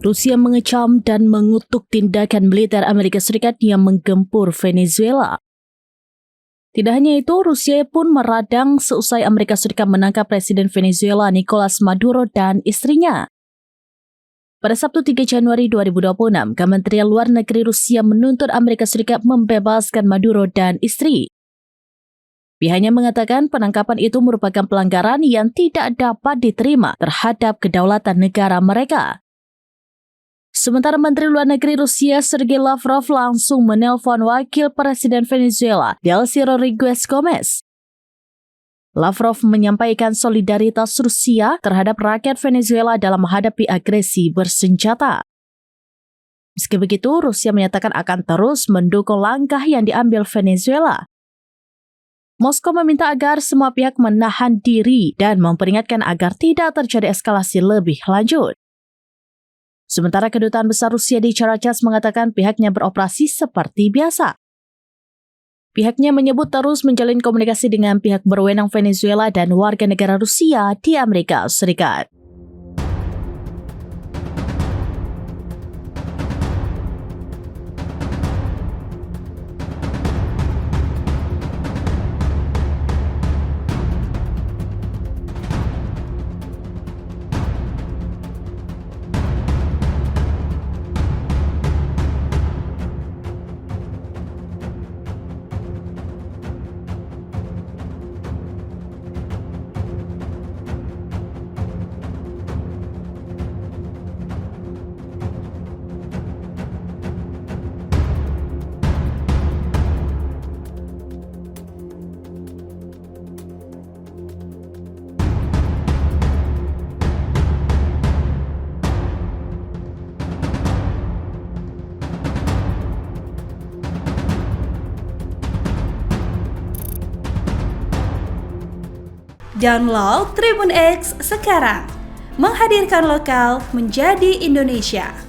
Rusia mengecam dan mengutuk tindakan militer Amerika Serikat yang menggempur Venezuela. Tidak hanya itu, Rusia pun meradang seusai Amerika Serikat menangkap Presiden Venezuela Nicolas Maduro dan istrinya. Pada Sabtu 3 Januari 2026, Kementerian Luar Negeri Rusia menuntut Amerika Serikat membebaskan Maduro dan istri. Pihaknya mengatakan penangkapan itu merupakan pelanggaran yang tidak dapat diterima terhadap kedaulatan negara mereka. Sementara Menteri Luar Negeri Rusia Sergei Lavrov langsung menelpon Wakil Presiden Venezuela Delcy Rodriguez Gomez. Lavrov menyampaikan solidaritas Rusia terhadap rakyat Venezuela dalam menghadapi agresi bersenjata. Meski begitu, Rusia menyatakan akan terus mendukung langkah yang diambil Venezuela. Moskow meminta agar semua pihak menahan diri dan memperingatkan agar tidak terjadi eskalasi lebih lanjut. Sementara Kedutaan Besar Rusia di Caracas mengatakan pihaknya beroperasi seperti biasa. Pihaknya menyebut terus menjalin komunikasi dengan pihak berwenang Venezuela dan warga negara Rusia di Amerika Serikat. Download Tribun X sekarang, menghadirkan lokal menjadi Indonesia.